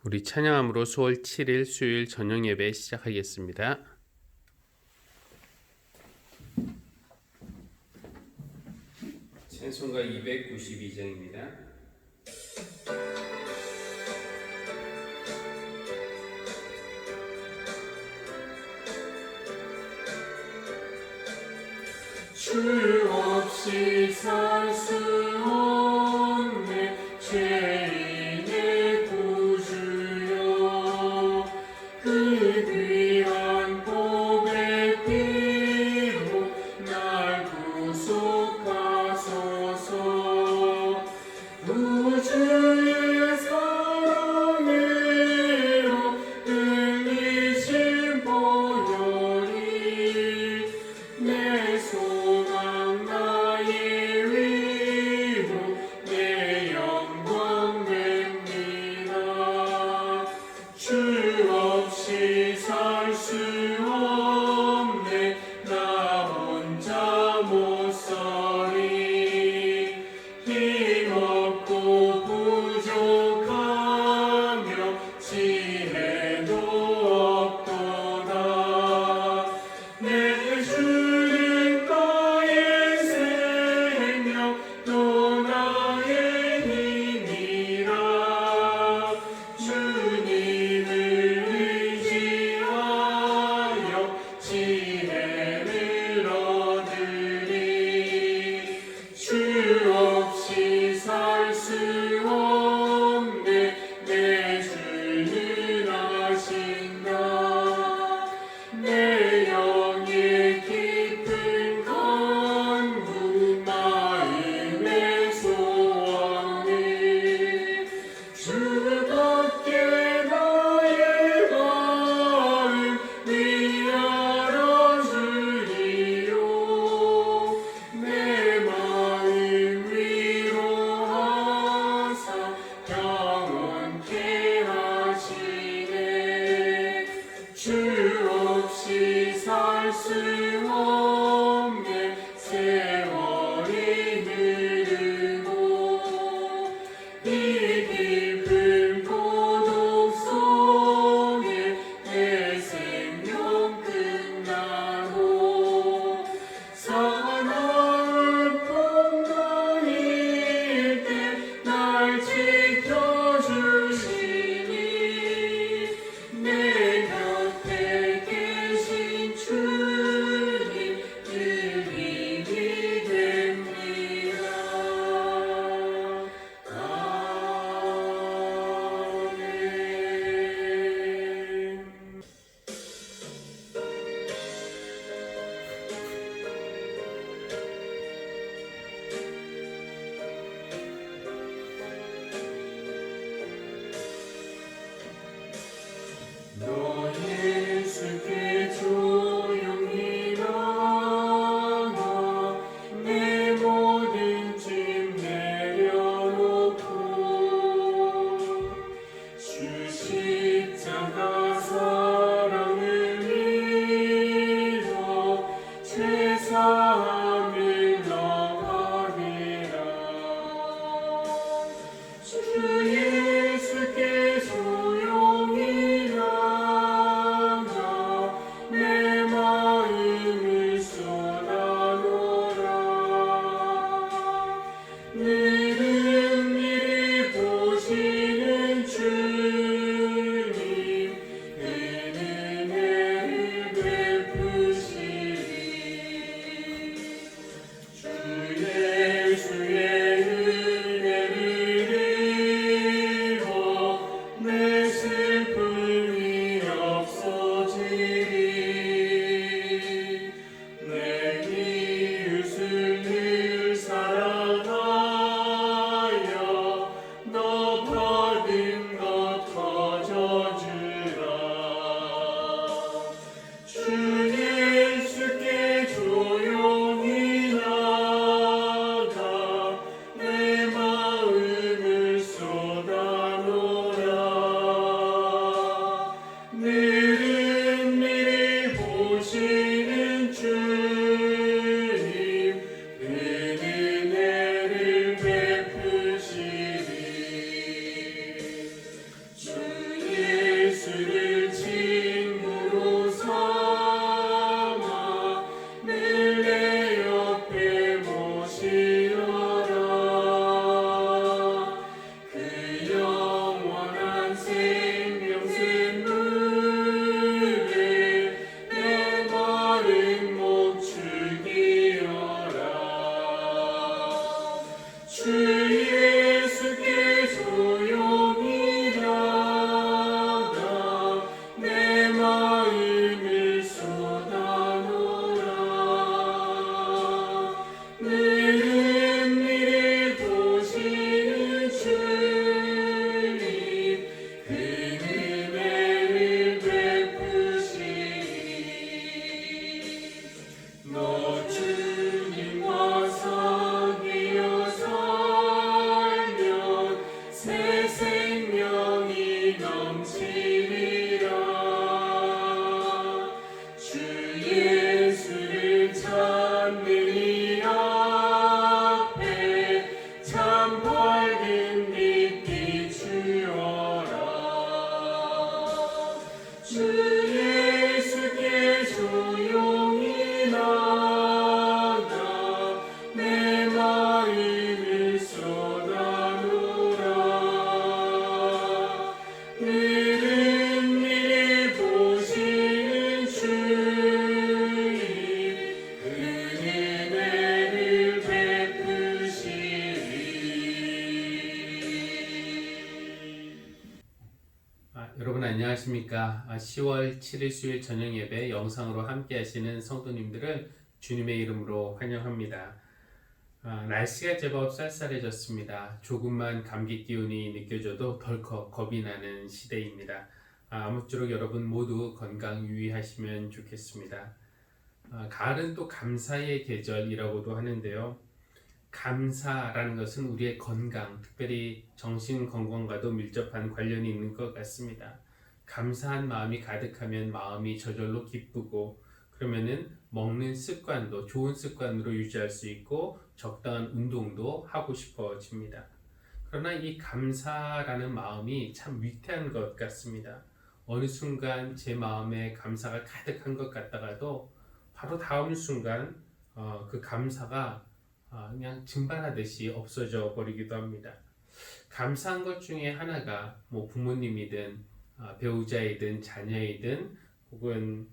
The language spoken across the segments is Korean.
우리 찬양함으로 10월 7일 수요일 저녁 예배 시작하겠습니다. 찬송가 292장입니다. 주 없이 살 수 없네 죄인의 구주여 그 귀한 보배 피로 날 구속하소서 우주의 사랑으로 흘리신 보혈이 내 소망 나의 위로 내 영광 됩니다. 주 없이 살 수 없네 나 혼자 못 살리 힘없고 부족하며 지혜도 없도다 내 주는 나의 생명 또 나의 힘이라 주님을 의지하여 지혜를 얻으리 주 없이 살 수 없네 내 주는 아신다 내 영의 깊은 간구 마음의 소원을 주밖에 나의 마음 위하여 주리요 내 마음 위로하사 영원케 하시네 주 없이 살 수 없네 세월이 흐르고 이 깊은 고독 속에 내 생명 끝나고 사나운 풍랑일 때 날 지켜주시니 내 곁에 계신 주여 여러분 안녕하십니까? 10월 7일 수요일 저녁 예배 영상으로 함께 하시는 성도님들을 주님의 이름으로 환영합니다. 날씨가 제법 쌀쌀해졌습니다. 조금만 감기 기운이 느껴져도 덜컥 겁이 나는 시대입니다. 아무쪼록 여러분 모두 건강 유의하시면 좋겠습니다. 가을은 또 감사의 계절이라고도 하는데요. 감사라는 것은 우리의 건강, 특별히 정신 건강과도 밀접한 관련이 있는 것 같습니다. 감사한 마음이 가득하면 마음이 저절로 기쁘고 그러면은 먹는 습관도 좋은 습관으로 유지할 수 있고 적당한 운동도 하고 싶어집니다. 그러나 이 감사라는 마음이 참 위태한 것 같습니다. 어느 순간 제 마음에 감사가 가득한 것 같다가도 바로 다음 순간 그 감사가 그냥 증발하듯이 없어져 버리기도 합니다. 감사한 것 중에 하나가 부모님이든 배우자이든 자녀이든 혹은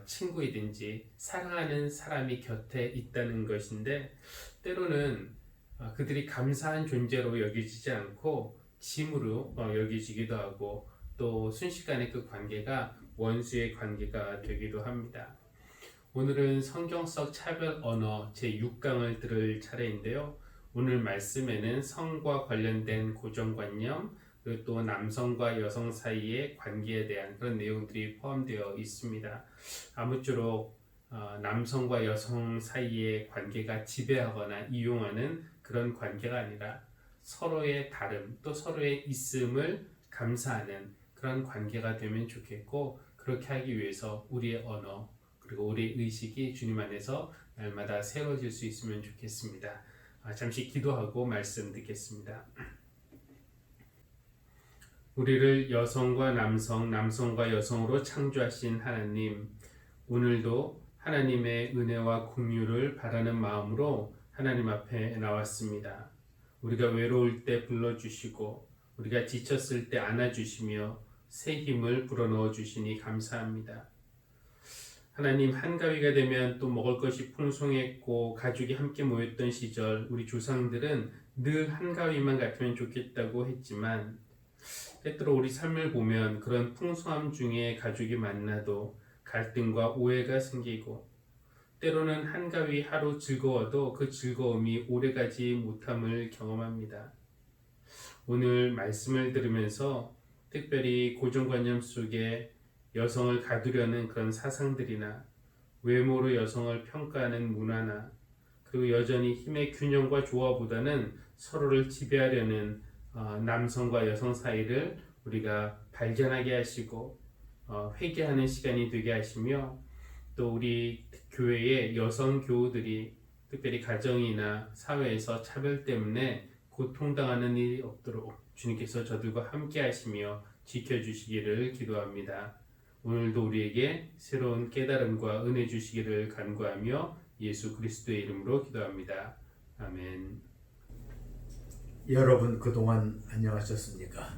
친구이든지 사랑하는 사람이 곁에 있다는 것인데 때로는 그들이 감사한 존재로 여겨지지 않고 짐으로 여겨지기도 하고 또 순식간에 그 관계가 원수의 관계가 되기도 합니다. 오늘은 성경 속 차별 언어 제6강을 들을 차례인데요. 오늘 말씀에는 성과 관련된 고정관념 그리고 또 남성과 여성 사이의 관계에 대한 그런 내용들이 포함되어 있습니다. 아무쪼록 남성과 여성 사이의 관계가 지배하거나 이용하는 그런 관계가 아니라 서로의 다름 또 서로의 있음을 감사하는 그런 관계가 되면 좋겠고 그렇게 하기 위해서 우리의 언어 그리고 우리의 의식이 주님 안에서 날마다 새로워질 수 있으면 좋겠습니다. 잠시 기도하고 말씀 듣겠습니다. 우리를 여성과 남성, 남성과 여성으로 창조하신 하나님, 오늘도 하나님의 은혜와 긍휼을 바라는 마음으로 하나님 앞에 나왔습니다. 우리가 외로울 때 불러주시고 우리가 지쳤을 때 안아주시며 새 힘을 불어넣어 주시니 감사합니다. 하나님, 한가위가 되면 또 먹을 것이 풍성했고 가족이 함께 모였던 시절 우리 조상들은 늘 한가위만 같으면 좋겠다고 했지만 때때로 우리 삶을 보면 그런 풍성함 중에 가족이 만나도 갈등과 오해가 생기고 때로는 한가위 하루 즐거워도 그 즐거움이 오래가지 못함을 경험합니다. 오늘 말씀을 들으면서 특별히 고정관념 속에 여성을 가두려는 그런 사상들이나 외모로 여성을 평가하는 문화나 그리고 여전히 힘의 균형과 조화보다는 서로를 지배하려는 남성과 여성 사이를 우리가 발견하게 하시고 회개하는 시간이 되게 하시며 또 우리 교회의 여성 교우들이 특별히 가정이나 사회에서 차별 때문에 고통당하는 일이 없도록 주님께서 저들과 함께 하시며 지켜주시기를 기도합니다. 오늘도 우리에게 새로운 깨달음과 은혜 주시기를 간구하며 예수 그리스도의 이름으로 기도합니다. 아멘. 여러분 그동안 안녕하셨습니까?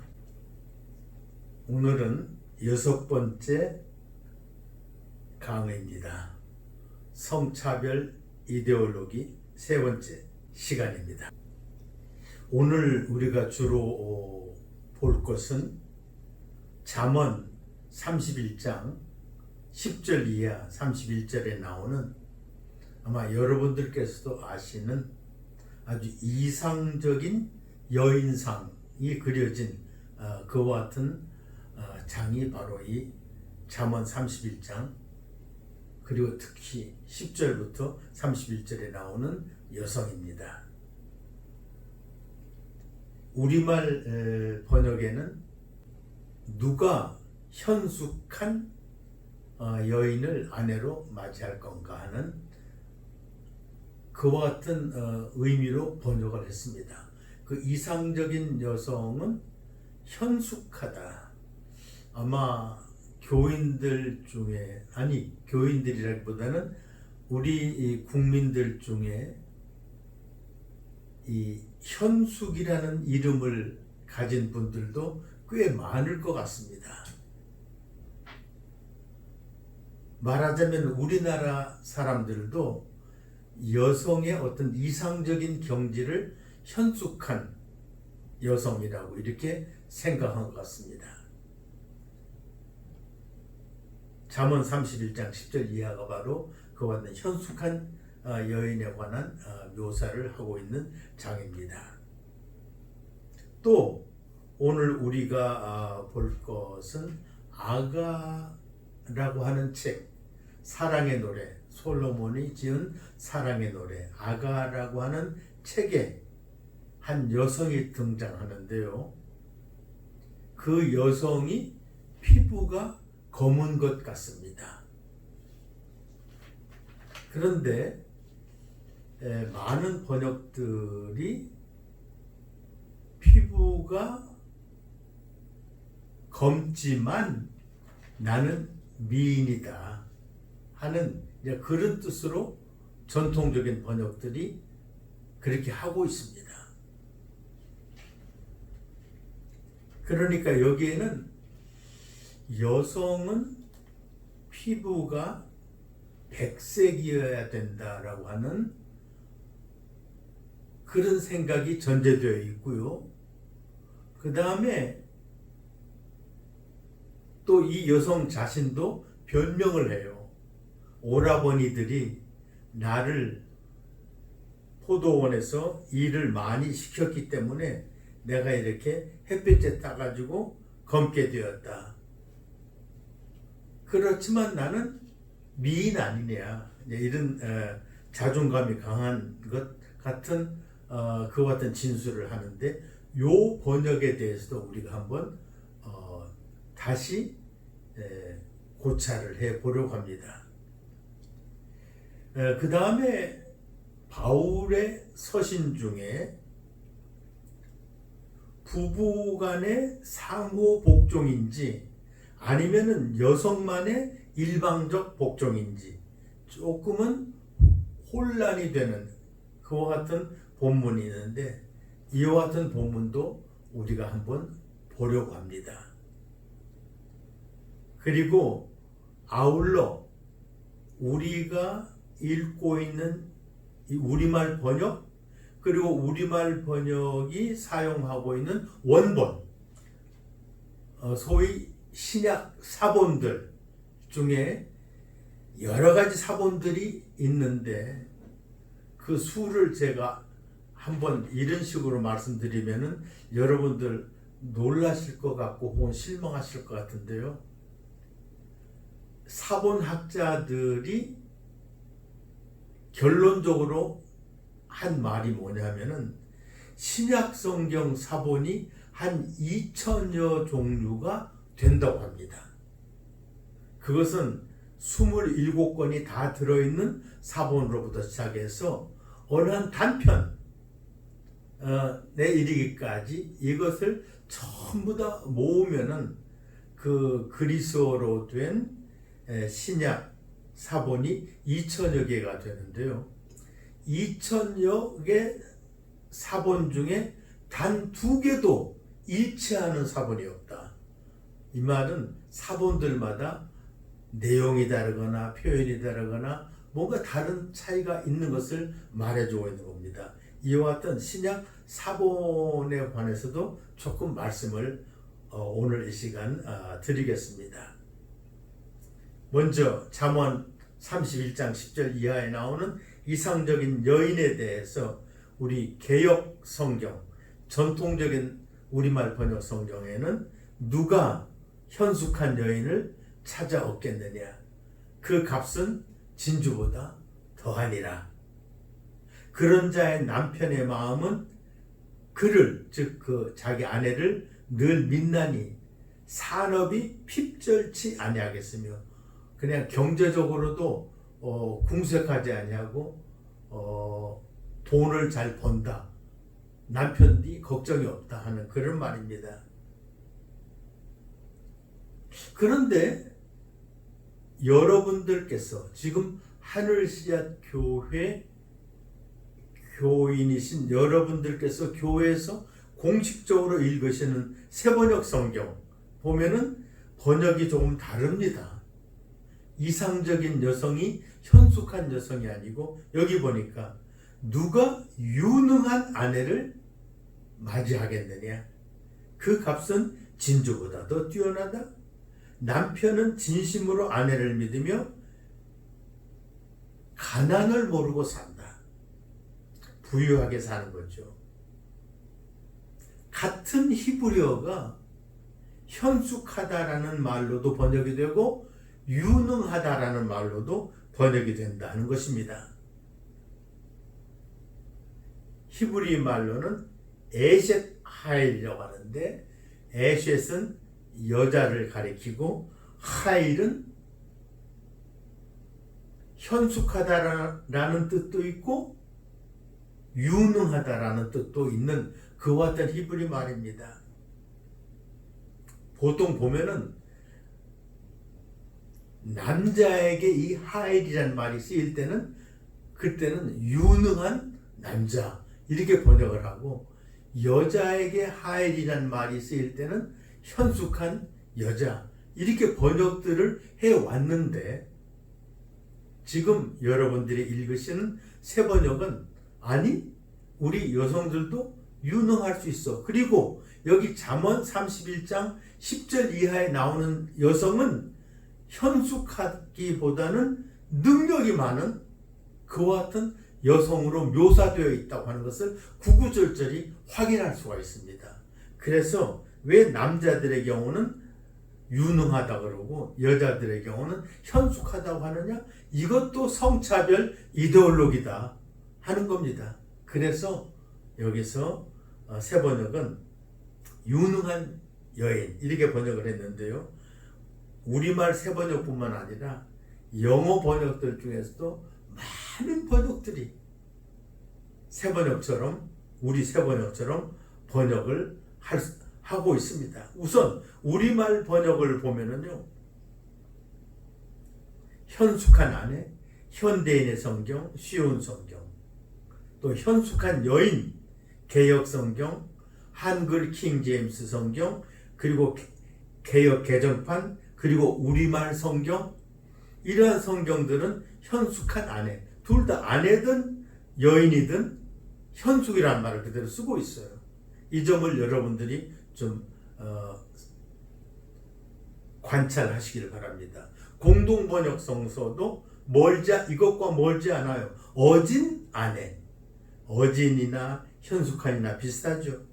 오늘은 6번째 강의입니다. 성차별 이데올로기 3번째 시간입니다. 오늘 우리가 주로 볼 것은 잠언 31장 10절 이하 31절에 나오는 아마 여러분들께서도 아시는 아주 이상적인 여인상이 그려진 그와 같은 장이 바로 이 잠언 31장 그리고 특히 10절부터 31절에 나오는 여성입니다. 우리말 번역에는 누가 현숙한 여인을 아내로 맞이할 건가 하는 그와 같은 의미로 번역을 했습니다. 그 이상적인 여성은 현숙하다. 아마 교인들 중에 교인들이라기보다는 우리 국민들 중에 이 현숙이라는 이름을 가진 분들도 꽤 많을 것 같습니다. 말하자면 우리나라 사람들도 여성의 어떤 이상적인 경지를 현숙한 여성이라고 이렇게 생각한 것 같습니다. 잠언 31장 10절 이하가 바로 그와 같은 현숙한 여인에 관한 묘사를 하고 있는 장입니다. 또 오늘 우리가 볼 것은 아가라고 하는 책, 사랑의 노래, 솔로몬이 지은 사랑의 노래, 아가라고 하는 책에 한 여성이 등장하는데요. 그 여성이 피부가 검은 것 같습니다. 그런데 많은 번역들이 피부가 검지만 나는 미인이다 하는 그런 뜻으로 전통적인 번역들이 그렇게 하고 있습니다. 그러니까 여기에는 여성은 피부가 백색이어야 된다라고 하는 그런 생각이 전제되어 있고요. 그 다음에 또 이 여성 자신도 변명을 해요. 오라버니들이 나를 포도원에서 일을 많이 시켰기 때문에 내가 이렇게 햇빛에 따가지고 검게 되었다. 그렇지만 나는 미인 아니냐. 이런 자존감이 강한 것 같은 그와 같은 진술을 하는데 요 번역에 대해서도 우리가 한번 다시 고찰을 해보려고 합니다. 그 다음에 바울의 서신 중에 부부간의 상호 복종인지 아니면은 여성만의 일방적 복종인지 조금은 혼란이 되는 그와 같은 본문이 있는데 이와 같은 본문도 우리가 한번 보려고 합니다. 그리고 아울러 우리가 읽고 있는 이 우리말 번역 그리고 우리말 번역이 사용하고 있는 원본 소위 신약 사본들 중에 여러 가지 사본들이 있는데 그 수를 제가 한번 이런 식으로 말씀드리면은 여러분들 놀라실 것 같고 혹은 실망하실 것 같은데요. 사본학자들이 결론적으로 한 말이 뭐냐면은 신약 성경 사본이 한 2000여 종류가 된다고 합니다. 그것은 27권이 다 들어있는 사본으로부터 시작해서 어느 한 단편에 이르기까지 이것을 전부 다 모으면은 그 그리스어로 된 신약 사본이 2000여 개가 되는데요. 2000여 개 사본 중에 단 2개도 일치하는 사본이 없다. 이 말은 사본들마다 내용이 다르거나 표현이 다르거나 뭔가 다른 차이가 있는 것을 말해주고 있는 겁니다. 이와 같은 신약 사본에 관해서도 조금 말씀을 오늘 이 시간 드리겠습니다. 먼저 잠언 31장 10절 이하에 나오는 이상적인 여인에 대해서 우리 개역 성경, 전통적인 우리말 번역 성경에는 누가 현숙한 여인을 찾아 얻겠느냐? 그 값은 진주보다 더하니라. 그런 자의 남편의 마음은 그를, 즉 그 자기 아내를 늘 믿나니 산업이 핍절치 아니하겠으며 그냥 경제적으로도 궁색하지 아니하고 돈을 잘 번다. 남편이 걱정이 없다 하는 그런 말입니다. 그런데 여러분들께서 지금 하늘씨앗 교회 교인이신 여러분들께서 교회에서 공식적으로 읽으시는 새번역 성경 보면은 번역이 조금 다릅니다. 이상적인 여성이 현숙한 여성이 아니고 여기 보니까 누가 유능한 아내를 맞이하겠느냐? 그 값은 진주보다 더 뛰어나다. 남편은 진심으로 아내를 믿으며 가난을 모르고 산다. 부유하게 사는 거죠. 같은 히브리어가 현숙하다라는 말로도 번역이 되고 유능하다라는 말로도 번역이 된다는 것입니다. 히브리 말로는 에셋 하일이라고 하는데, 에셋은 여자를 가리키고 하일은 현숙하다라는 뜻도 있고 유능하다라는 뜻도 있는 그와 같은 히브리 말입니다. 보통 보면은 남자에게 이 하일이라는 말이 쓰일 때는 그때는 유능한 남자 이렇게 번역을 하고, 여자에게 하일이라는 말이 쓰일 때는 현숙한 여자 이렇게 번역들을 해왔는데, 지금 여러분들이 읽으시는 새 번역은 아니, 우리 여성들도 유능할 수 있어. 그리고 여기 잠언 31장 10절 이하에 나오는 여성은 현숙하기보다는 능력이 많은 그와 같은 여성으로 묘사되어 있다고 하는 것을 구구절절히 확인할 수가 있습니다. 그래서 왜 남자들의 경우는 유능하다 그러고 여자들의 경우는 현숙하다고 하느냐? 이것도 성차별 이데올로기다 하는 겁니다. 그래서 여기서 새 번역은 유능한 여인 이렇게 번역을 했는데요. 우리말 새 번역뿐만 아니라 영어 번역들 중에서도 많은 번역들이 새 번역처럼, 우리 새 번역처럼 번역을 하고 있습니다. 우선 우리말 번역을 보면은요, 현숙한 아내, 현대인의 성경, 쉬운 성경, 또 현숙한 여인, 개역 성경, 한글 킹 제임스 성경, 그리고 개역 개정판, 그리고 우리말 성경, 이러한 성경들은 현숙한 아내, 둘 다 아내든 여인이든 현숙이라는 말을 그대로 쓰고 있어요. 이 점을 여러분들이 좀 관찰하시기를 바랍니다. 공동번역 성서도 이것과 멀지 않아요. 어진 아내, 어진이나 현숙한이나 비슷하죠.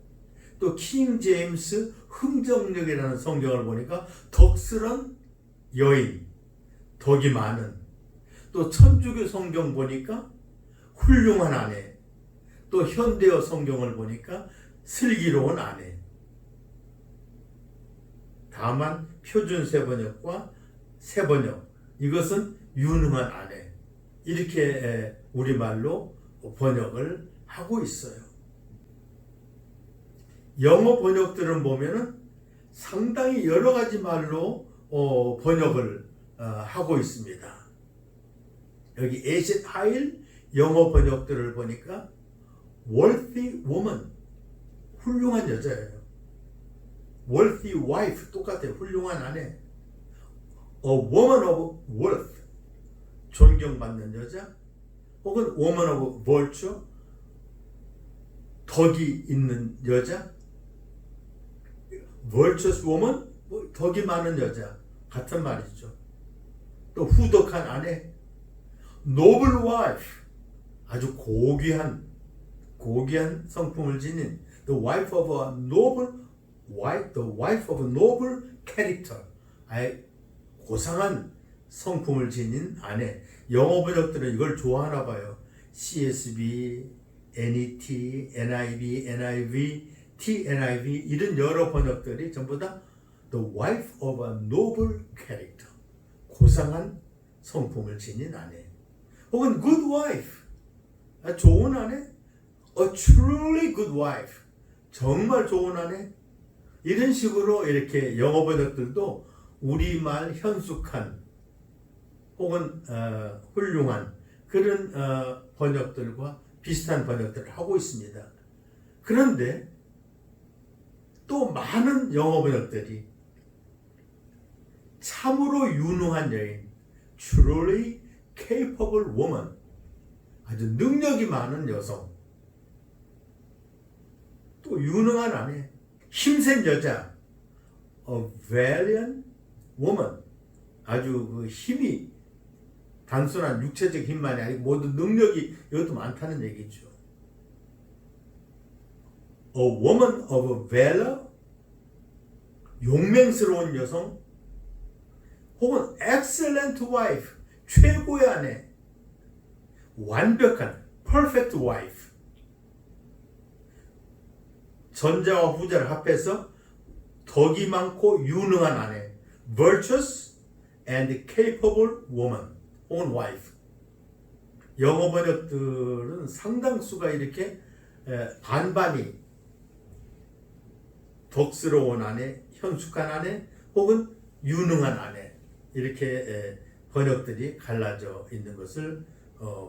또 킹 제임스 흥정력이라는 성경을 보니까 덕스런 여인, 덕이 많은, 또 천주교 성경 보니까 훌륭한 아내, 또 현대어 성경을 보니까 슬기로운 아내. 다만 표준 새번역과 새번역, 이것은 유능한 아내, 이렇게 우리말로 번역을 하고 있어요. 영어 번역들은 보면은 상당히 여러 가지 말로 번역을 하고 있습니다. 여기 에셋 하일 영어 번역들을 보니까 worthy woman, 훌륭한 여자예요. worthy wife, 똑같아요. 훌륭한 아내. a woman of worth, 존경받는 여자, 혹은 woman of virtue, 덕이 있는 여자, virtuous woman, 덕이 많은 여자, 같은 말이죠. 또 후덕한 아내, noble wife, 아주 고귀한 성품을 지닌 the wife of a noble wife, the wife of a noble character, 아예 고상한 성품을 지닌 아내. 영어 번역들은 이걸 좋아하나 봐요. CSB, NET, NIV, NIV, TNIV 이런 여러 번역들이 전부 다 the wife of a noble character, 고상한 성품을 지닌 아내. 혹은 good wife, 좋은 아내, a truly good wife, 정말 좋은 아내. 이런 식으로 이렇게 영어 번역들도 우리말 현숙한 혹은 훌륭한 그런 번역들과 비슷한 번역들을 하고 있습니다. 그런데 또 많은 영어 번역들이 참으로 유능한 여인, truly capable woman, 아주 능력이 많은 여성, 또 유능한 아내, 힘센 여자, a valiant woman. 아주 그 힘이 단순한 육체적 힘만이 아니고 모든 능력이 이것도 많다는 얘기죠. A woman of valor, 용맹스러운 여성, 혹은 excellent wife, 최고의 아내, 완벽한 perfect wife. 전자와 후자를 합해서 덕이 많고 유능한 아내, virtuous and capable woman, 혹은 wife. 영어 번역들은 상당수가 이렇게 반반이 덕스러운 아내, 현숙한 아내, 혹은 유능한 아내, 이렇게 번역들이 갈라져 있는 것을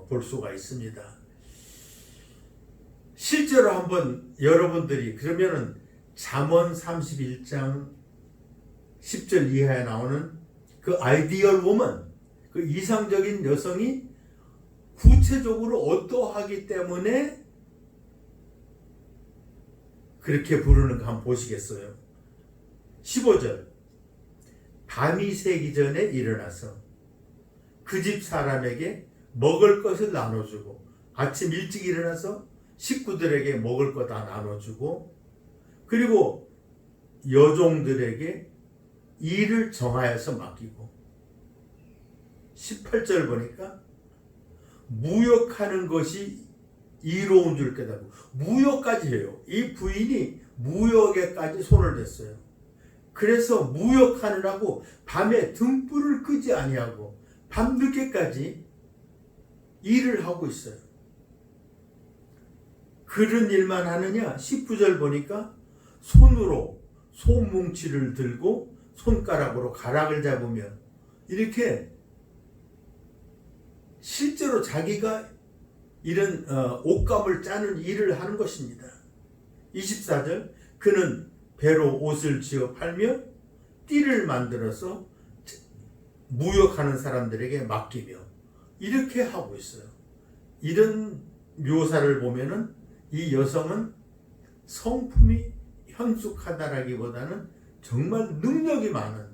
볼 수가 있습니다. 실제로 한번 여러분들이 그러면은 잠언 31장 10절 이하에 나오는 그 아이디얼 woman, 그 이상적인 여성이 구체적으로 어떠하기 때문에 그렇게 부르는가 한번 보시겠어요? 15절. 밤이 새기 전에 일어나서 그 집 사람에게 먹을 것을 나눠주고, 아침 일찍 일어나서 식구들에게 먹을 거 다 나눠주고, 그리고 여종들에게 일을 정하여서 맡기고, 18절 보니까 무역하는 것이 이로운 줄 깨닫고, 무역까지 해요. 이 부인이 무역에까지 손을 댔어요. 그래서 무역하느라고 밤에 등불을 끄지 아니하고 밤늦게까지 일을 하고 있어요. 그런 일만 하느냐? 19절 보니까 손으로 솜뭉치를 들고 손가락으로 가락을 잡으며 이렇게 실제로 자기가 이런 옷감을 짜는 일을 하는 것입니다. 24절. 그는 배로 옷을 지어 팔며 띠를 만들어서 무역하는 사람들에게 맡기며 이렇게 하고 있어요. 이런 묘사를 보면은 이 여성은 성품이 현숙하다라기보다는 정말 능력이 많은,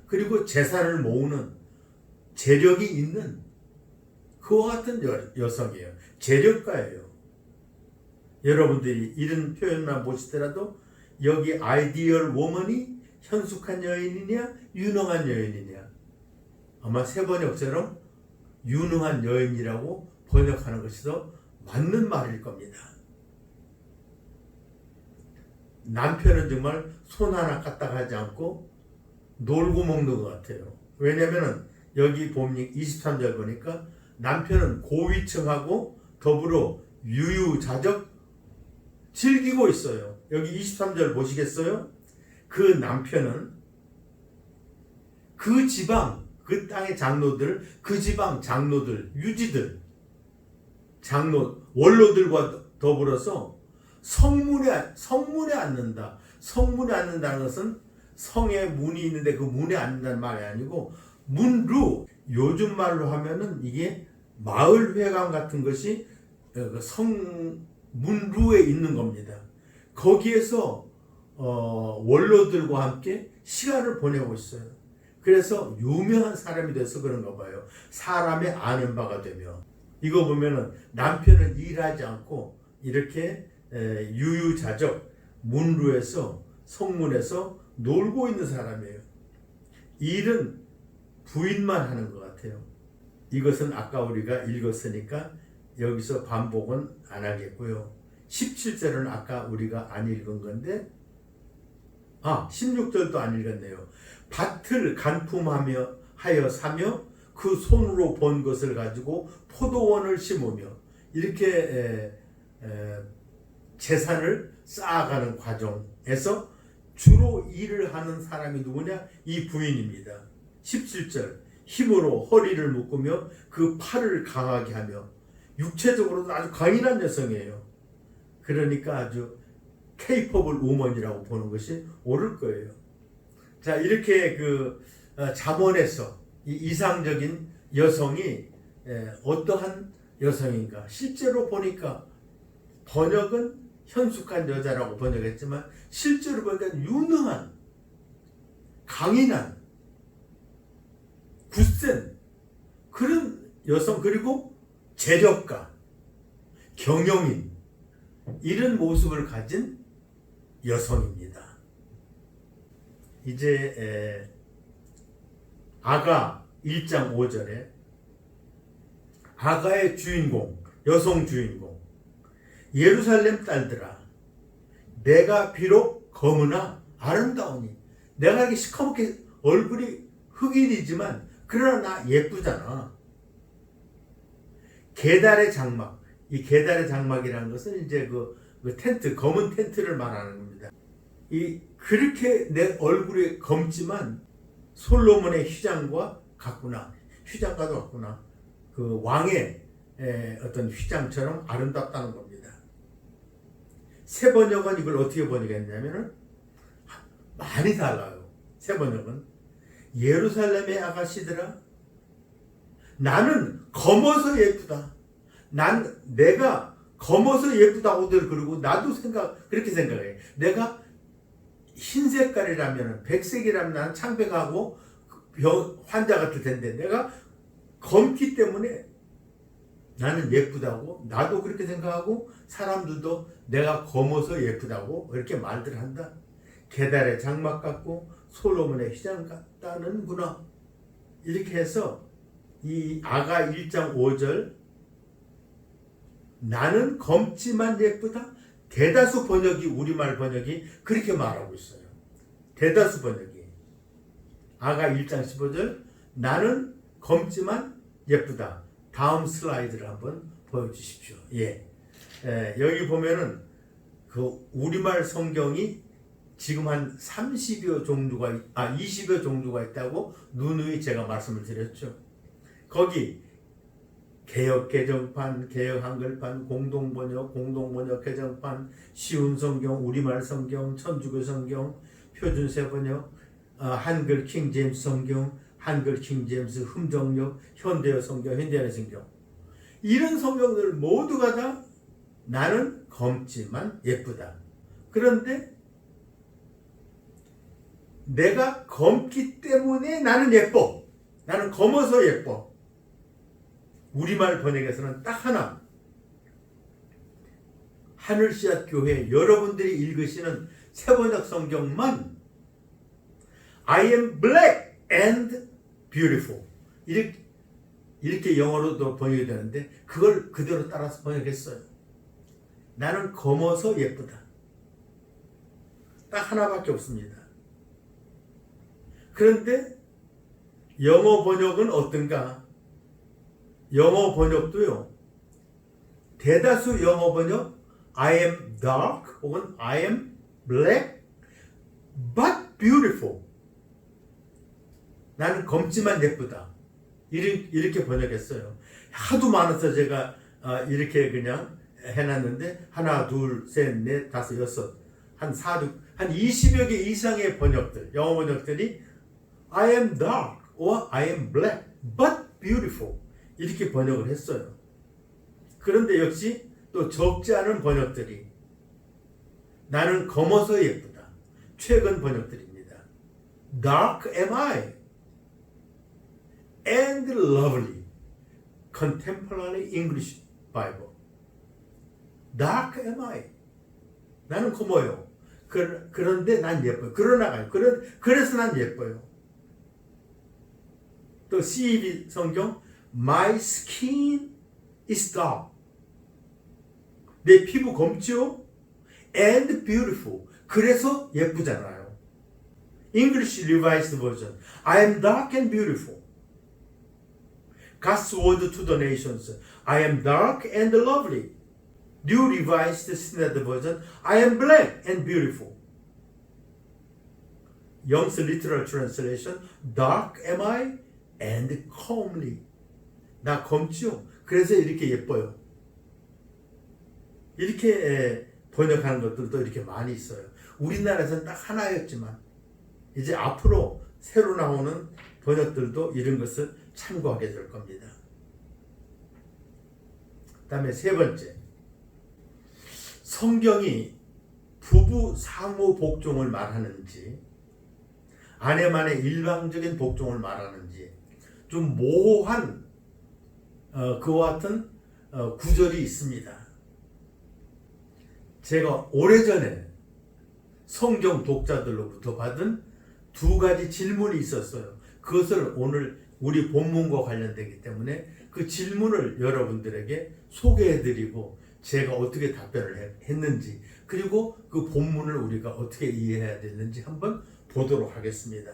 그리고 재산을 모으는 재력이 있는 그와 같은 여성이에요. 재력가예요. 여러분들이 이런 표현만 보시더라도 여기 아이디얼 워먼이 현숙한 여인이냐 유능한 여인이냐, 아마 새 번역처럼 유능한 여인이라고 번역하는 것이 더 맞는 말일 겁니다. 남편은 정말 손 하나 까딱 하지 않고 놀고 먹는 것 같아요. 왜냐하면 여기 보면 23절 보니까 남편은 고위층하고 더불어 유유자적 즐기고 있어요. 여기 23절 보시겠어요? 그 남편은 그 지방, 그 땅의 장로들, 그 지방 장로들, 유지들, 장로, 원로들과 더불어서 성문에 앉는다. 성문에 앉는다는 것은 성에 문이 있는데 그 문에 앉는다는 말이 아니고 문루, 요즘 말로 하면은 이게 마을회관 같은 것이 문루에 있는 겁니다. 거기에서 원로들과 함께 시간을 보내고 있어요. 그래서 유명한 사람이 돼서 그런가 봐요. 사람의 아는 바가 되며. 이거 보면은 남편은 일하지 않고 이렇게 유유자적 문루에서 성문에서 놀고 있는 사람이에요. 일은 부인만 하는 것 같아요. 이것은 아까 우리가 읽었으니까 여기서 반복은 안 하겠고요. 17절은 아까 우리가 안 읽은 건데 16절도 안 읽었네요. 밭을 간품하여 사며 그 손으로 번 것을 가지고 포도원을 심으며 이렇게 재산을 쌓아가는 과정에서 주로 일을 하는 사람이 누구냐? 이 부인입니다. 17절. 힘으로 허리를 묶으며 그 팔을 강하게 하며, 육체적으로도 아주 강인한 여성이에요. 그러니까 아주 capable woman이라고 보는 것이 옳을 거예요. 자, 이렇게 그 잠언에서 이 이상적인 여성이 어떠한 여성인가? 실제로 보니까 번역은 현숙한 여자라고 번역했지만 실제로 보니까 유능한, 강인한 굳센 그런 여성, 그리고 재력가, 경영인, 이런 모습을 가진 여성입니다. 이제 아가 1장 5절에 아가의 주인공, 여성 주인공, 예루살렘 딸들아, 내가 비록 검으나 아름다우니, 내가 이렇게 시커멓게 얼굴이 흑인이지만 그러나 나 예쁘잖아. 계달의 장막, 이 계달의 장막이라는 것은 이제 그 텐트, 검은 텐트를 말하는 겁니다. 그렇게 내 얼굴이 검지만 솔로몬의 휘장과 같구나, 휘장과도 같구나, 그 왕의 어떤 휘장처럼 아름답다는 겁니다. 새 번역은 이걸 어떻게 번역했냐면은 많이 달라요. 새 번역은 예루살렘의 아가씨들아, 나는 검어서 예쁘다. 내가 검어서 예쁘다고들 그러고 나도 그렇게 생각해. 내가 흰 색깔이라면, 백색이라면 나는 창백하고 환자 같을 텐데, 내가 검기 때문에 나는 예쁘다고, 나도 그렇게 생각하고 사람들도 내가 검어서 예쁘다고 이렇게 말들 한다. 계달의 장막 같고 솔로몬의 휘장 같다는구나. 이렇게 해서 이 아가 1장 5절, 나는 검지만 예쁘다. 대다수 번역이, 우리말 번역이 그렇게 말하고 있어요. 대다수 번역이. 아가 1장 15절, 나는 검지만 예쁘다. 다음 슬라이드를 한번 보여주십시오. 여기 보면은 그 우리말 성경이 지금 한 30여 종류가, 20여 종류가 있다고 누누이 제가 말씀을 드렸죠. 거기 개역 개정판, 개역 한글판, 공동번역 개정판, 쉬운 성경, 우리말 성경, 천주교 성경, 표준세 번역, 한글 킹제임스 성경, 한글 킹제임스 흠정역, 현대어 성경, 현대어 성경, 이런 성경들 모두가 다 나는 검지만 예쁘다. 그런데 내가 검기 때문에 나는 예뻐. 나는 검어서 예뻐. 우리말 번역에서는 딱 하나, 하늘씨앗 교회 여러분들이 읽으시는 새번역 성경만 I am black and beautiful 이렇게 영어로도 번역이 되는데 그걸 그대로 따라서 번역했어요. 나는 검어서 예쁘다. 딱 하나밖에 없습니다. 그런데 영어 번역은 어떤가? 영어 번역도요, 대다수 영어 번역 I am dark 혹은 I am black but beautiful, 나는 검지만 예쁘다, 이렇게 번역했어요. 하도 많아서 제가 이렇게 그냥 해놨는데 하나, 둘, 셋, 넷, 다섯, 여섯, 한 20여 개 이상의 번역들, 영어 번역들이 I am dark or I am black but beautiful 이렇게 번역을 했어요. 그런데 역시 또 적지 않은 번역들이 나는 검어서 예쁘다, 최근 번역들입니다. Dark am I and lovely, Contemporary English Bible. Dark am I, 나는 검어요. 그런데 난 예뻐요. 그래서 난 예뻐요. 또 CEB 성경 My skin is dark, 내 피부 검죠? And beautiful, 그래서 예쁘잖아요. English Revised Version I am dark and beautiful, God's word to the nations I am dark and lovely, New Revised Standard Version I am black and beautiful, Young's Literal Translation Dark am I and comely, 나 검지요. 그래서 이렇게 예뻐요. 이렇게 번역하는 것들도 이렇게 많이 있어요. 우리나라에서는 딱 하나였지만 이제 앞으로 새로 나오는 번역들도 이런 것을 참고하게 될 겁니다. 그 다음에 세 번째, 성경이 부부 상호 복종을 말하는지 아내만의 일방적인 복종을 말하는지 좀 모호한 그와 같은 구절이 있습니다. 제가 오래전에 성경 독자들로부터 받은 두 가지 질문이 있었어요. 그것을 오늘 우리 본문과 관련되기 때문에 그 질문을 여러분들에게 소개해드리고 제가 어떻게 답변을 했는지, 그리고 그 본문을 우리가 어떻게 이해해야 되는지 한번 보도록 하겠습니다.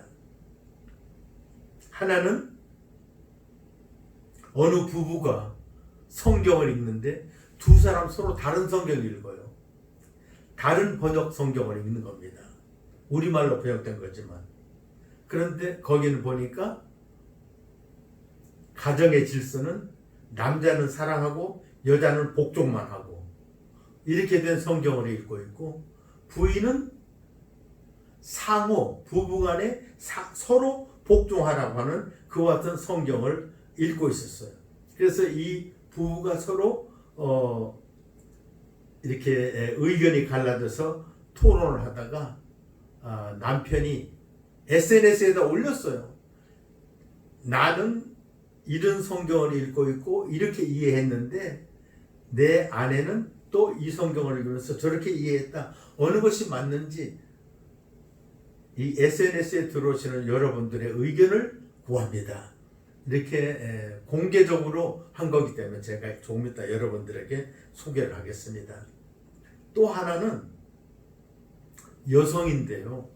하나는 어느 부부가 성경을 읽는데 두 사람 서로 다른 성경을 읽어요. 다른 번역 성경을 읽는 겁니다. 우리말로 번역된 거지만. 그런데 거기는 보니까 가정의 질서는 남자는 사랑하고 여자는 복종만 하고 이렇게 된 성경을 읽고 있고, 부인은 상호 부부간에 서로 복종하라고 하는 그와 같은 성경을 읽고 있었어요. 그래서 이 부부가 서로 이렇게 의견이 갈라져서 토론을 하다가 남편이 SNS에다 올렸어요. 나는 이런 성경을 읽고 있고 이렇게 이해했는데 내 아내는 또 이 성경을 읽으면서 저렇게 이해했다. 어느 것이 맞는지 이 SNS에 들어오시는 여러분들의 의견을 구합니다. 이렇게 공개적으로 한 거기 때문에 제가 조금 이따 여러분들에게 소개를 하겠습니다. 또 하나는 여성인데요.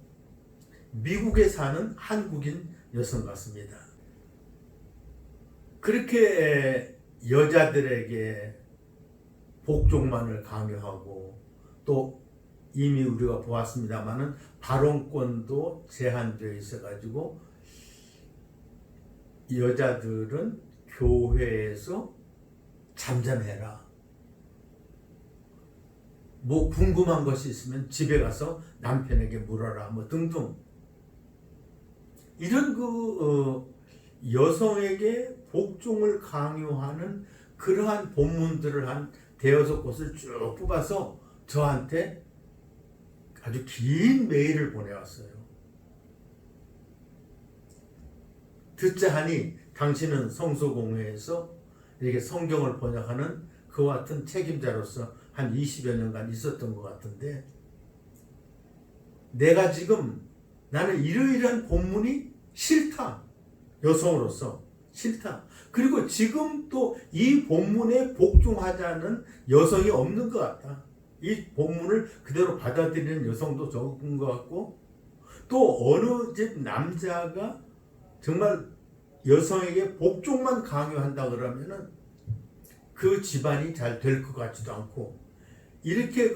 미국에 사는 한국인 여성 같습니다. 그렇게 여자들에게 복종만을 강요하고, 또 이미 우리가 보았습니다마는 발언권도 제한되어 있어가지고 여자들은 교회에서 잠잠해라, 뭐 궁금한 것이 있으면 집에 가서 남편에게 물어라, 뭐 등등 이런 여성에게 복종을 강요하는 그러한 본문들을 한 대여섯 곳을 쭉 뽑아서 저한테 아주 긴 메일을 보내왔어요. 듣자 하니 당신은 성소공회에서 이렇게 성경을 번역하는 그와 같은 책임자로서 한 20여 년간 있었던 것 같은데, 내가 지금 나는 이러이러한 본문이 싫다. 여성으로서 싫다. 그리고 지금 또 이 본문에 복종하자는 여성이 없는 것 같다. 이 본문을 그대로 받아들이는 여성도 적은 것 같고, 또 어느 집 남자가 정말 여성에게 복종만 강요한다 그러면은 그 집안이 잘 될 것 같지도 않고, 이렇게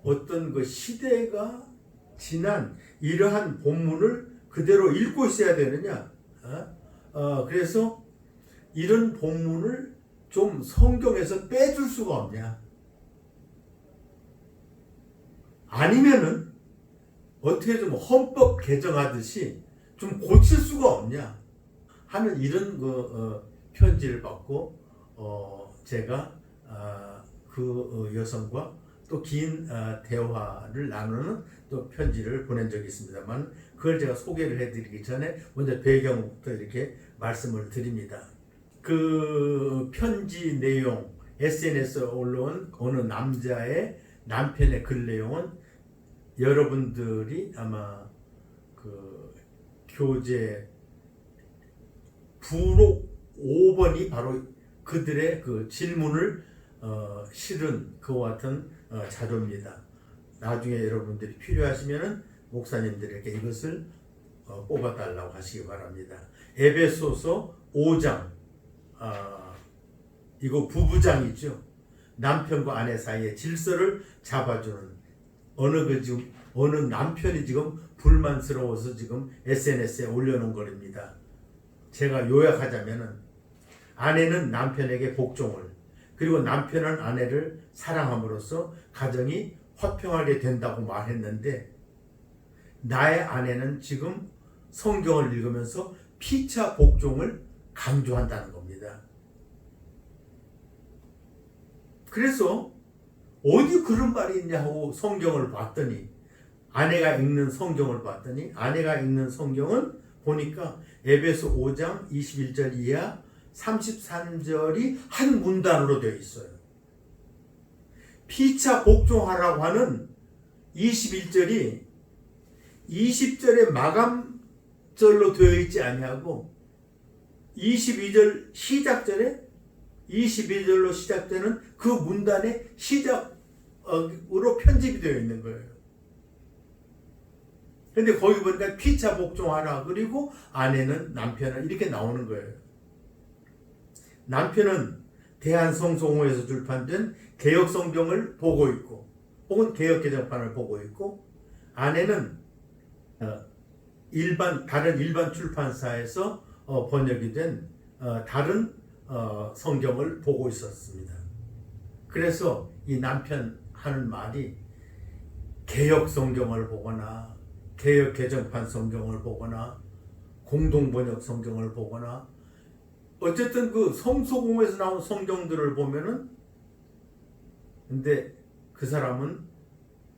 어떤 시대가 지난 이러한 본문을 그대로 읽고 있어야 되느냐? 그래서 이런 본문을 좀 성경에서 빼줄 수가 없냐? 아니면은 어떻게 좀 헌법 개정하듯이 좀 고칠 수가 없냐 하는 이런 편지를 받고 제가 그 여성과 또 긴 대화를 나누는 또 편지를 보낸 적이 있습니다만, 그걸 제가 소개를 해드리기 전에 먼저 배경부터 이렇게 말씀을 드립니다. 그 편지 내용, SNS에 올라온 어느 남자의 남편의 글 내용은 여러분들이 아마 그 교재 부록 5번이 바로 그들의 그 질문을 실은 그와 같은 자료입니다. 나중에 여러분들이 필요하시면은 목사님들에게 이것을 뽑아달라고 하시기 바랍니다. 에베소서 5장, 이거 부부장이죠. 남편과 아내 사이의 질서를 잡아주는 어느 남편이 지금 불만스러워서 지금 SNS에 올려놓은 것입니다. 제가 요약하자면은, 아내는 남편에게 복종을, 그리고 남편은 아내를 사랑함으로써 가정이 화평하게 된다고 말했는데, 나의 아내는 지금 성경을 읽으면서 피차 복종을 강조한다는 겁니다. 그래서 어디 그런 말이 있냐 하고 성경을 봤더니, 아내가 읽는 성경을 봤더니, 아내가 읽는 성경은 보니까 에베소 5장 21절 이하 33절이 한 문단으로 되어 있어요. 피차 복종하라고 하는 21절이 20절의 마감절로 되어 있지 아니하고 22절 시작절에 22절로 시작되는 그 문단의 시작으로 편집이 되어 있는 거예요. 근데 거기 보니까 피차 복종하라, 그리고 아내는 남편을, 이렇게 나오는 거예요. 남편은 대한성소공회에서 출판된 개혁성경을 보고 있고 혹은 개혁개정판을 보고 있고, 아내는 다른 일반 출판사에서 번역이 된 다른 성경을 보고 있었습니다. 그래서 이 남편 하는 말이 개혁성경을 보거나 개혁개정판 성경을 보거나 공동번역 성경을 보거나 어쨌든 그 성소공회에서 나온 성경들을 보면은, 근데 그 사람은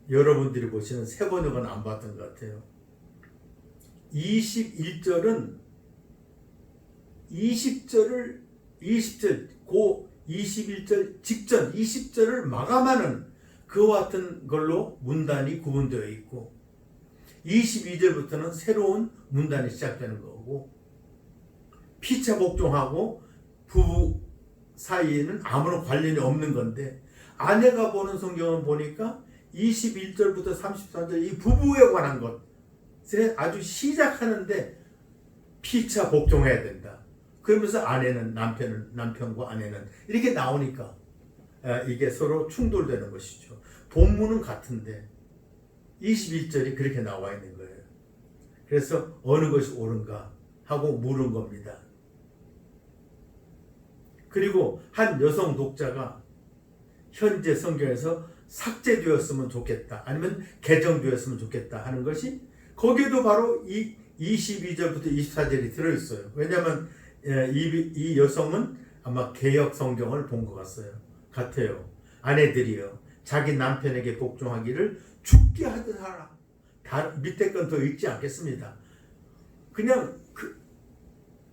여러분들이 보시는 새 번역은 안 봤던 것 같아요. 21절 고 21절 직전 20절을 마감하는 그와 같은 걸로 문단이 구분되어 있고, 22절부터는 새로운 문단이 시작되는 거고, 피차 복종하고 부부 사이에는 아무런 관련이 없는 건데, 아내가 보는 성경은 보니까 21절부터 34절 이 부부에 관한 것에 아주 시작하는데 피차 복종해야 된다. 그러면서 아내는 남편과 아내는 이렇게 나오니까 이게 서로 충돌되는 것이죠. 본문은 같은데 21절이 그렇게 나와 있는 거예요. 그래서 어느 것이 옳은가 하고 물은 겁니다. 그리고 한 여성 독자가 현재 성경에서 삭제되었으면 좋겠다, 아니면 개정되었으면 좋겠다 하는 것이 거기에도 바로 이 22절부터 24절이 들어있어요. 왜냐하면 이 여성은 아마 개혁 성경을 본 것 같아요. 아내들이요, 자기 남편에게 복종하기를 죽게 하듯 하라. 밑에 건 더 읽지 않겠습니다. 그냥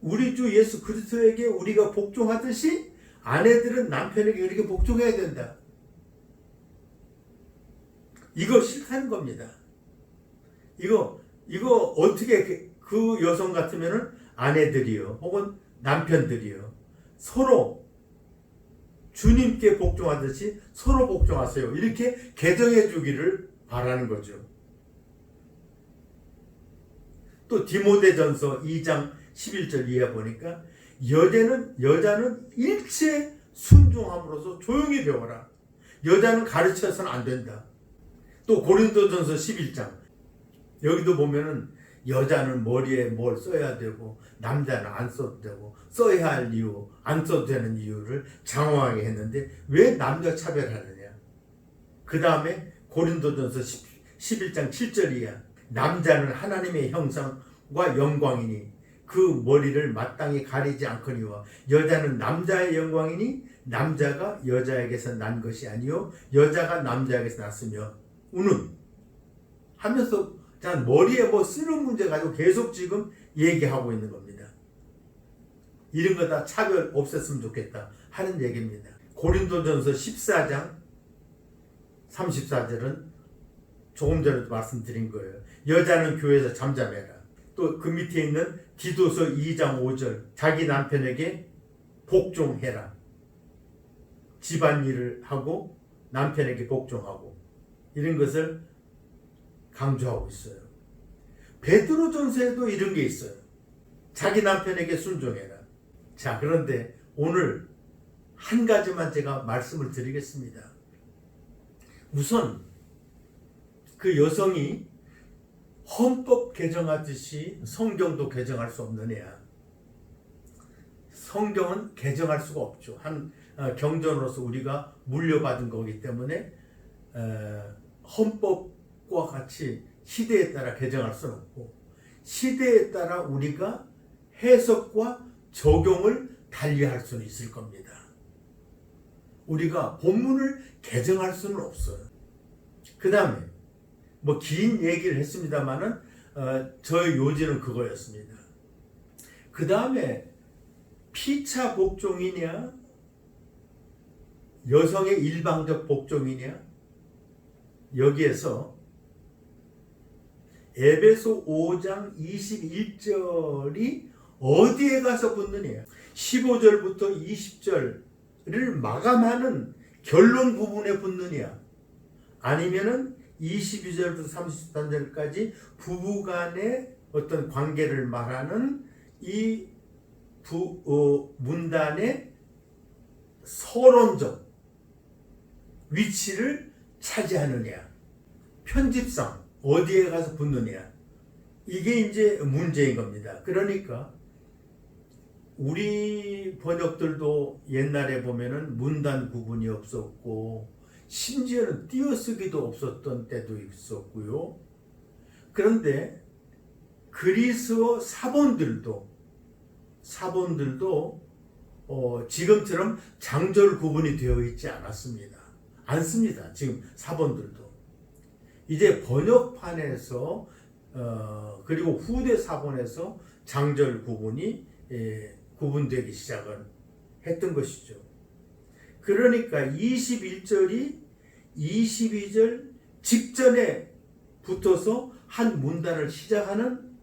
우리 주 예수 그리스도에게 우리가 복종하듯이 아내들은 남편에게 이렇게 복종해야 된다. 이거 싫다는 겁니다. 이거 어떻게 그 여성 같으면은 아내들이요 혹은 남편들이요 서로 주님께 복종하듯이 서로 복종하세요, 이렇게 개정해 주기를 바라는 거죠. 또 디모데전서 2장 11절 이하 보니까 여자는 일체 순종함으로써 조용히 배워라. 여자는 가르쳐서는 안 된다. 또 고린도전서 11장 여기도 보면은 여자는 머리에 뭘 써야 되고 남자는 안 써도 되고 써야 할 이유, 안 써도 되는 이유를 장황하게 했는데 왜 남녀 차별하느냐. 그 다음에 고린도전서 11장 7절 이하 남자는 하나님의 형상과 영광이니 그 머리를 마땅히 가리지 않거니와 여자는 남자의 영광이니 남자가 여자에게서 난 것이 아니요 여자가 남자에게서 났으며 우는 하면서 머리에 뭐 쓰는 문제 가지고 계속 지금 얘기하고 있는 겁니다. 이런 거 다 차별 없앴으면 좋겠다 하는 얘기입니다. 고린도전서 14장 34절은 조금 전에도 말씀드린 거예요. 여자는 교회에서 잠잠해라. 또 그 밑에 있는 디도서 2장 5절 자기 남편에게 복종해라. 집안일을 하고 남편에게 복종하고 이런 것을 강조하고 있어요. 베드로전서에도 이런 게 있어요. 자기 남편에게 순종해라. 자, 그런데 오늘 한 가지만 제가 말씀을 드리겠습니다. 우선 그 여성이 헌법 개정하듯이 성경도 개정할 수 없느냐. 성경은 개정할 수가 없죠. 경전으로서 우리가 물려받은 거기 때문에 헌법과 같이 시대에 따라 개정할 수는 없고 시대에 따라 우리가 해석과 적용을 달리할 수는 있을 겁니다. 우리가 본문을 개정할 수는 없어요. 그 다음에 긴 얘기를 했습니다만은 저의 요지는 그거였습니다. 그 다음에 피차 복종이냐 여성의 일방적 복종이냐 여기에서 에베소 5장 21절이 어디에 가서 붙느냐 15절부터 20절을 마감하는 결론 부분에 붙느냐 아니면은 22절부터 33절까지 부부간의 어떤 관계를 말하는 이 문단의 서론적 위치를 차지하느냐 편집상 어디에 가서 붙느냐 이게 이제 문제인 겁니다. 그러니까 우리 번역들도 옛날에 보면은 문단 구분이 없었고 심지어는 띄어쓰기도 없었던 때도 있었고요. 그런데 그리스어 사본들도 지금처럼 장절 구분이 되어 있지 않습니다. 지금 사본들도 이제 번역판에서 그리고 후대 사본에서 장절 구분이 구분되기 시작을 했던 것이죠. 그러니까 21절이 22절 직전에 붙어서 한 문단을 시작하는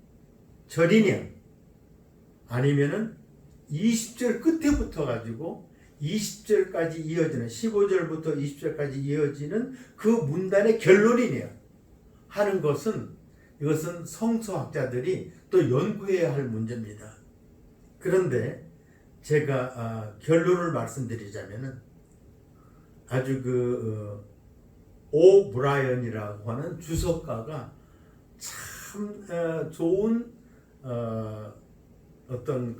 절이냐 아니면은 20절 끝에 붙어가지고 20절까지 이어지는 15절부터 20절까지 이어지는 그 문단의 결론이냐 하는 것은 이것은 성서학자들이 또 연구해야 할 문제입니다. 그런데 제가 결론을 말씀드리자면은 아주 오브라이언이라고 하는 주석가가 참 좋은 어떤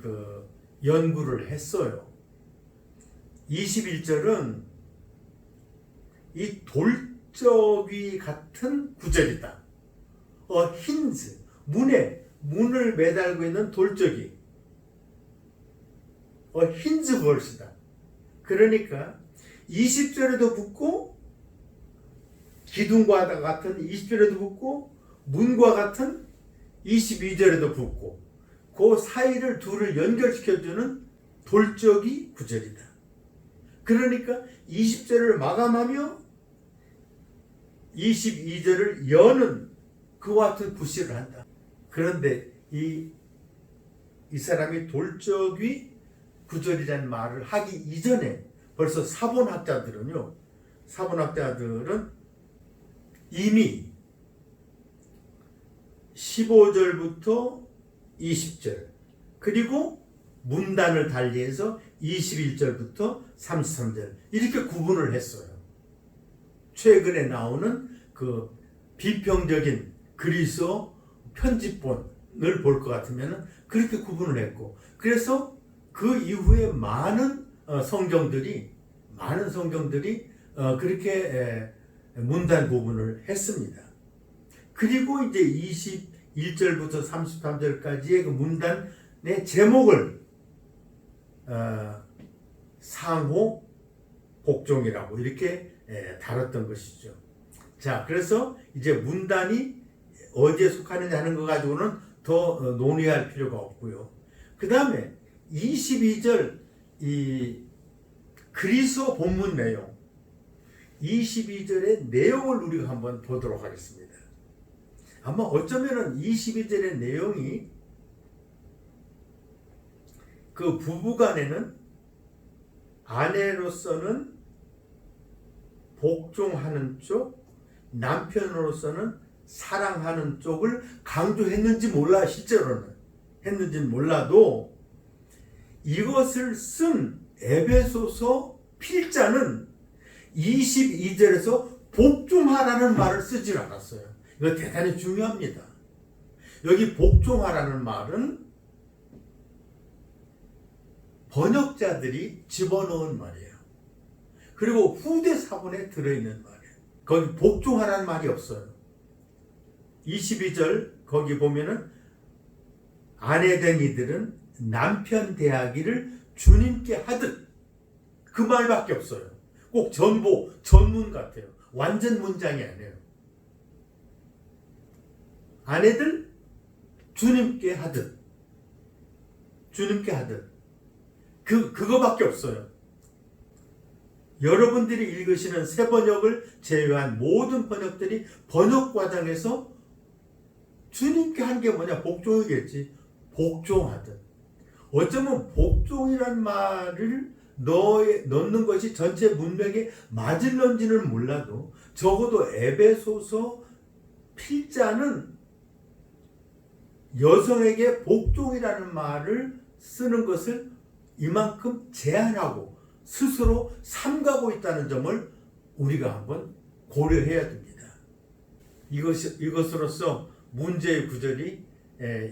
연구를 했어요. 21절은 이 돌적이 같은 구절이다. 힌즈, 문을 매달고 있는 돌적이 힌즈 벌스다. 그러니까 20절에도 붙고 기둥과 같은 20절에도 붙고 문과 같은 22절에도 붙고 그 사이를 둘을 연결시켜주는 돌적이 구절이다. 그러니까 20절을 마감하며 22절을 여는 그와 같은 구실을 한다. 그런데 이 사람이 돌적이 구절이라는 말을 하기 이전에 벌써 사본학자들은 이미 15절부터 20절 그리고 문단을 달리해서 21절부터 33절 이렇게 구분을 했어요. 최근에 나오는 그 비평적인 그리스어 편집본을 볼 것 같으면 그렇게 구분을 했고 그래서 그 이후에 많은 성경들이 그렇게 문단 구분을 했습니다. 그리고 이제 21절부터 33절까지의 그 문단의 제목을 상호 복종이라고 이렇게 다뤘던 것이죠. 자, 그래서 이제 문단이 어디에 속하느냐 하는 거 가지고는 더 논의할 필요가 없고요. 그 다음에 22절 이 그리스어 본문 내용 22절의 내용을 우리가 한번 보도록 하겠습니다. 아마 어쩌면은 22절의 내용이 그 부부간에는 아내로서는 복종하는 쪽, 남편으로서는 사랑하는 쪽을 강조했는지 몰라. 실제로는 했는지는 몰라도 이것을 쓴 에베소서 필자는 22절에서 복종하라는 말을 쓰질 않았어요. 이거 대단히 중요합니다. 여기 복종하라는 말은 번역자들이 집어넣은 말이에요. 그리고 후대 사본에 들어있는 말이에요. 거기 복종하라는 말이 없어요. 22절 거기 보면은 아내된 이들은 남편 대하기를 주님께 하듯 그 말밖에 없어요. 꼭 전문 같아요. 완전 문장이 아니에요. 아내들 주님께 하듯 주님께 하듯 그거밖에 없어요. 여러분들이 읽으시는 새 번역을 제외한 모든 번역들이 번역 과정에서 주님께 한 게 뭐냐? 복종이겠지. 복종하듯. 어쩌면 복종이란 말을 넣는 것이 전체 문맥에 맞을런지는 몰라도 적어도 에베소서 필자는 여성에게 복종이라는 말을 쓰는 것을 이만큼 제한하고 스스로 삼가고 있다는 점을 우리가 한번 고려해야 됩니다. 이것으로서 문제의 구절이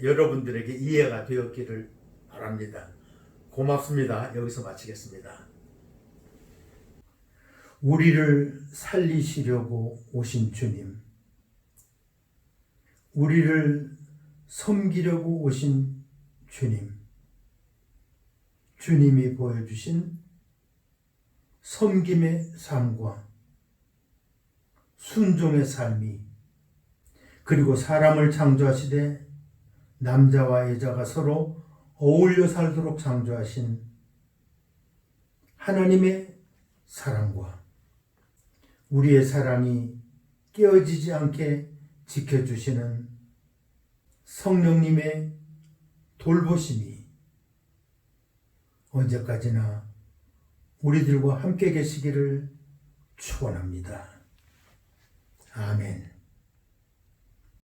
여러분들에게 이해가 되었기를 바랍니다. 고맙습니다. 여기서 마치겠습니다. 우리를 살리시려고 오신 주님, 우리를 섬기려고 오신 주님, 주님이 보여주신 섬김의 삶과 순종의 삶이, 그리고 사람을 창조하시되 남자와 여자가 서로 어울려 살도록 창조하신 하나님의 사랑과 우리의 사랑이 깨어지지 않게 지켜주시는 성령님의 돌보심이 언제까지나 우리들과 함께 계시기를 축원합니다. 아멘.